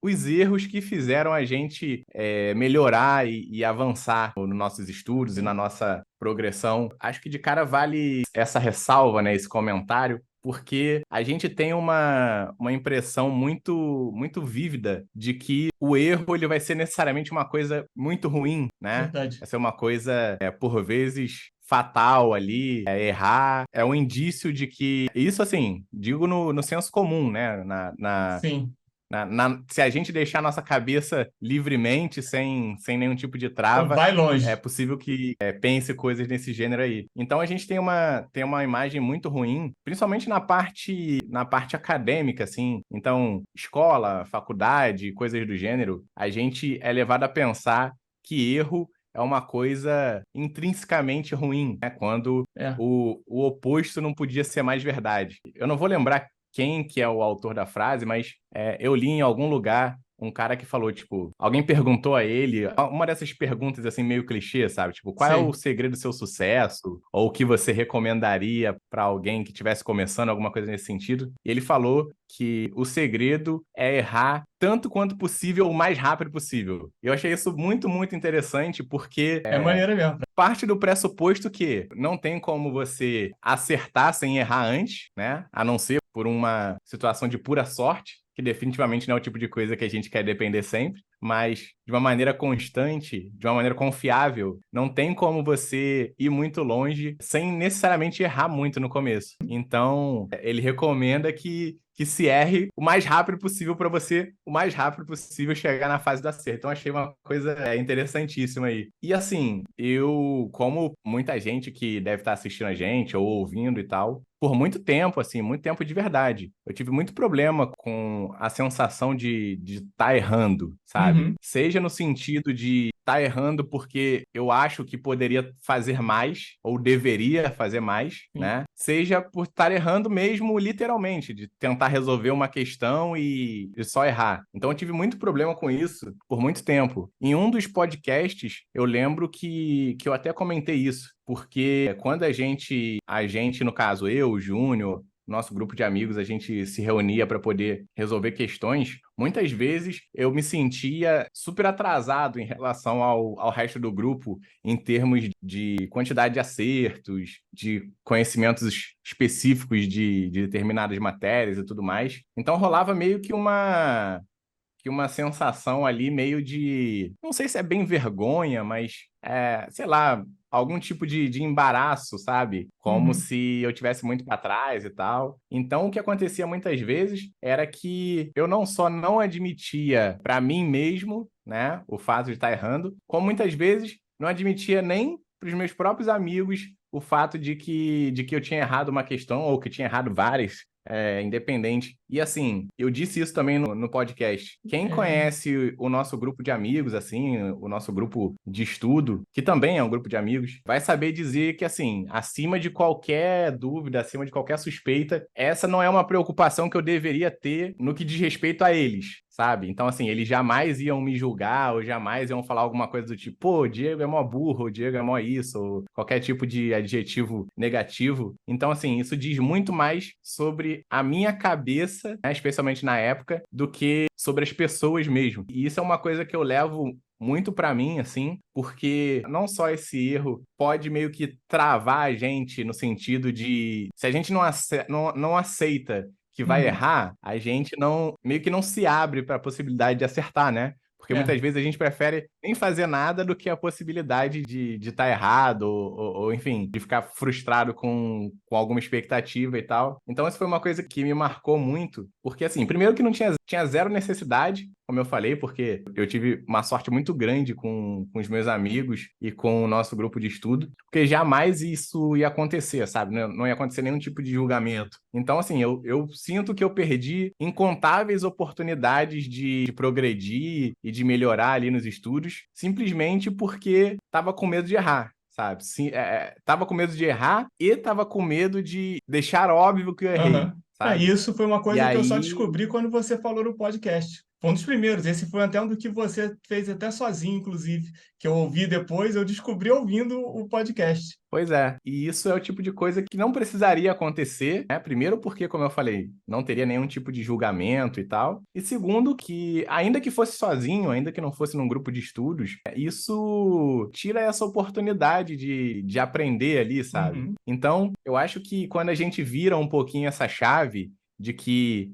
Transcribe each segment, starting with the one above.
os erros que fizeram a gente melhorar e avançar nos nossos estudos e na nossa progressão. Acho que de cara vale essa ressalva, né, esse comentário, porque a gente tem uma impressão muito vívida de que o erro ele vai ser necessariamente uma coisa muito ruim, né? Verdade. Vai ser uma coisa, por vezes, fatal ali. Errar é um indício de que... Isso, assim, digo no senso comum, né? Sim. Se a gente deixar nossa cabeça livremente, sem nenhum tipo de trava, Vai é longe. possível que pense coisas desse gênero aí. Então a gente tem uma imagem muito ruim, principalmente na parte acadêmica, assim. Então, escola, faculdade, coisas do gênero, a gente é levado a pensar que erro é uma coisa intrinsecamente ruim, né? Quando É. o oposto não podia ser mais verdade. Eu não vou lembrar quem que é o autor da frase, mas eu li em algum lugar um cara que falou, tipo, alguém perguntou a ele, uma dessas perguntas assim meio clichê, sabe? Tipo, qual é o Sei. segredo do seu sucesso? Ou o que você recomendaria para alguém que estivesse começando, alguma coisa nesse sentido? E ele falou que o segredo é errar tanto quanto possível, o mais rápido possível. Eu achei isso muito interessante, porque É maneiro mesmo. parte do pressuposto que não tem como você acertar sem errar antes, né? A não ser por uma situação de pura sorte, que definitivamente não é o tipo de coisa que a gente quer depender sempre, mas de uma maneira constante, de uma maneira confiável, não tem como você ir muito longe sem necessariamente errar muito no começo. Então, ele recomenda que se erre o mais rápido possível para você, o mais rápido possível chegar na fase do acerto. Então, achei uma coisa interessantíssima aí. E assim, como muita gente que deve estar assistindo a gente ou ouvindo e tal, por muito tempo, assim, muito tempo de verdade. Eu tive muito problema com a sensação de estar errando, sabe? Uhum. Seja no sentido de estar errando porque eu acho que poderia fazer mais ou deveria fazer mais, Sim. né? Seja por estar errando mesmo literalmente, de tentar resolver uma questão e só errar. Então eu tive muito problema com isso por muito tempo. Em um dos podcasts, eu lembro que eu até comentei isso, porque quando a gente, no caso eu, o Júnior, nosso grupo de amigos, a gente se reunia para poder resolver questões. Muitas vezes eu me sentia super atrasado em relação ao resto do grupo, em termos de quantidade de acertos, de conhecimentos específicos de determinadas matérias e tudo mais. Então rolava meio que uma sensação ali meio de, não sei se é bem vergonha, mas sei lá, algum tipo de embaraço, sabe? Como Uhum. se eu tivesse muito para trás e tal. Então, o que acontecia muitas vezes era que eu não só não admitia para mim mesmo, né, o fato de estar errando, como muitas vezes não admitia nem para os meus próprios amigos o fato de que eu tinha errado uma questão ou que eu tinha errado várias, independente. E assim, eu disse isso também no podcast. Quem É. conhece o nosso grupo de amigos, assim, o nosso grupo de estudo, que também é um grupo de amigos, vai saber dizer que, assim, acima de qualquer dúvida, acima de qualquer suspeita, essa não é uma preocupação que eu deveria ter no que diz respeito a eles. Sabe? Então, assim, eles jamais iam me julgar ou jamais iam falar alguma coisa do tipo, pô, o Diego é mó burro, o Diego é mó isso, ou qualquer tipo de adjetivo negativo. Então, assim, isso diz muito mais sobre a minha cabeça, né, especialmente na época, do que sobre as pessoas mesmo. E isso é uma coisa que eu levo muito pra mim, assim, porque não só esse erro pode meio que travar a gente no sentido de se a gente não aceita que vai Uhum. errar, a gente não meio que não se abre para a possibilidade de acertar, né? Porque É. muitas vezes a gente prefere nem fazer nada do que a possibilidade de estar errado, ou, enfim, de ficar frustrado com alguma expectativa e tal. Então, isso foi uma coisa que me marcou muito, porque, assim, primeiro que não tinha zero necessidade, como eu falei, porque eu tive uma sorte muito grande com os meus amigos e com o nosso grupo de estudo, porque jamais isso ia acontecer, sabe? Não ia acontecer nenhum tipo de julgamento. Então, assim, eu sinto que eu perdi incontáveis oportunidades de progredir e de melhorar ali nos estudos, simplesmente porque estava com medo de errar. Sabe? Sim, tava com medo de errar e tava com medo de deixar óbvio que eu errei, Aham. sabe? Isso foi uma E coisa que eu só aí, descobri quando você falou no podcast. Foi um dos primeiros. Esse foi até um do que você fez até sozinho, inclusive, que eu ouvi depois, eu descobri ouvindo o podcast. Pois é, e isso é o tipo de coisa que não precisaria acontecer, né? Primeiro porque, como eu falei, não teria nenhum tipo de julgamento e tal. E segundo que, ainda que fosse sozinho, ainda que não fosse num grupo de estudos, isso tira essa oportunidade de aprender ali, sabe? Uhum. Então, eu acho que quando a gente vira um pouquinho essa chave de que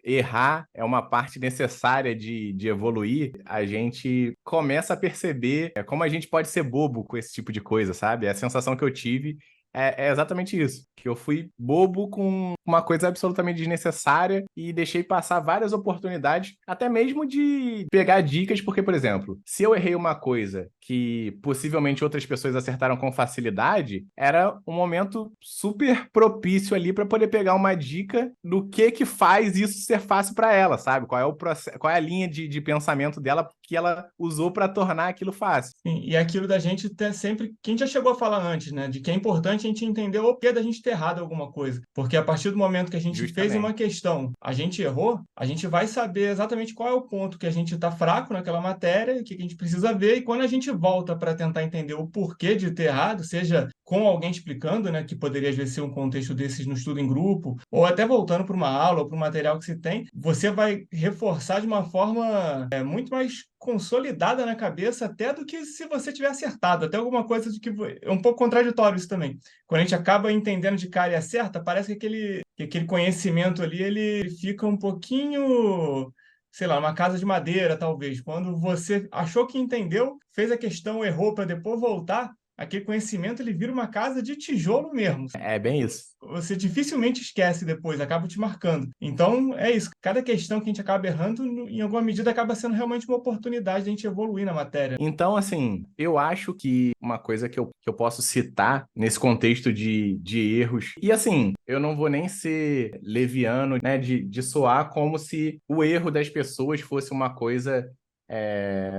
errar é uma parte necessária de evoluir, a gente começa a perceber como a gente pode ser bobo com esse tipo de coisa, sabe? A sensação que eu tive é exatamente isso, que eu fui bobo com uma coisa absolutamente desnecessária e deixei passar várias oportunidades, até mesmo de pegar dicas, porque, por exemplo, se eu errei uma coisa que possivelmente outras pessoas acertaram com facilidade, era um momento super propício ali para poder pegar uma dica do que faz isso ser fácil para ela, sabe? Qual é o processo, qual é a linha de pensamento dela que ela usou para tornar aquilo fácil. Sim, e aquilo da gente ter sempre, que a gente já chegou a falar antes, né? De que é importante a gente entender o porquê da gente ter errado alguma coisa. Porque a partir do momento que a gente fez uma Justamente. questão, a gente errou, a gente vai saber exatamente qual é o ponto que a gente está fraco naquela matéria, o que a gente precisa ver, e quando a gente volta para tentar entender o porquê de ter errado, seja com alguém explicando, né? Que poderia às vezes ser um contexto desses no estudo em grupo, ou até voltando para uma aula ou para um material que se tem, você vai reforçar de uma forma muito mais consolidada na cabeça até do que se você tiver acertado, até alguma coisa de que é um pouco contraditório isso também. Quando a gente acaba entendendo de cara e acerta, parece que aquele conhecimento ali ele fica um pouquinho, sei lá, uma casa de madeira, talvez. Quando você achou que entendeu, fez a questão, errou para depois voltar, aquele conhecimento ele vira uma casa de tijolo mesmo. É bem isso. Você dificilmente esquece depois, acaba te marcando. Então, é isso. Cada questão que a gente acaba errando, em alguma medida, acaba sendo realmente uma oportunidade de a gente evoluir na matéria. Então, assim, eu acho que uma coisa que eu posso citar nesse contexto de erros, e assim, eu não vou nem ser leviano, né, de soar como se o erro das pessoas fosse uma coisa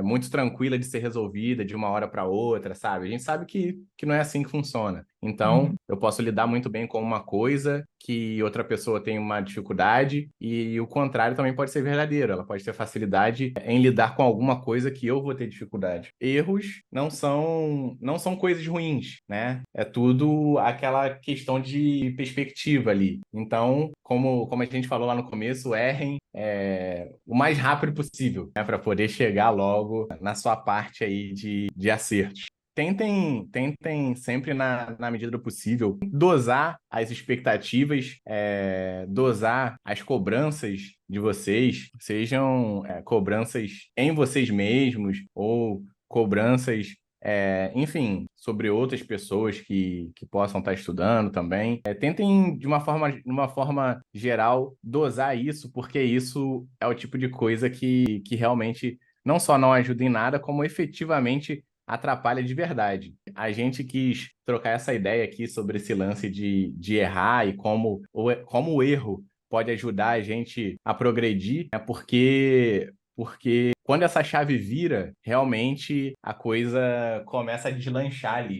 muito tranquila de ser resolvida de uma hora para outra, sabe? A gente sabe que não é assim que funciona. Então, Uhum. eu posso lidar muito bem com uma coisa que outra pessoa tem uma dificuldade, e o contrário também pode ser verdadeiro. Ela pode ter facilidade em lidar com alguma coisa que eu vou ter dificuldade. Erros não são coisas ruins, né? É tudo aquela questão de perspectiva ali. Então, como a gente falou lá no começo, errem o mais rápido possível, né, para poder chegar logo na sua parte aí de acertos. Tentem sempre, na medida do possível, dosar as expectativas, dosar as cobranças de vocês, sejam cobranças em vocês mesmos ou cobranças, enfim, sobre outras pessoas que possam estar estudando também. Tentem, de uma forma geral, dosar isso, porque isso é o tipo de coisa que realmente não só não ajuda em nada, como efetivamente atrapalha de verdade. A gente quis trocar essa ideia aqui sobre esse lance de errar e como o erro pode ajudar a gente a progredir, porque quando essa chave vira, realmente a coisa começa a deslanchar ali.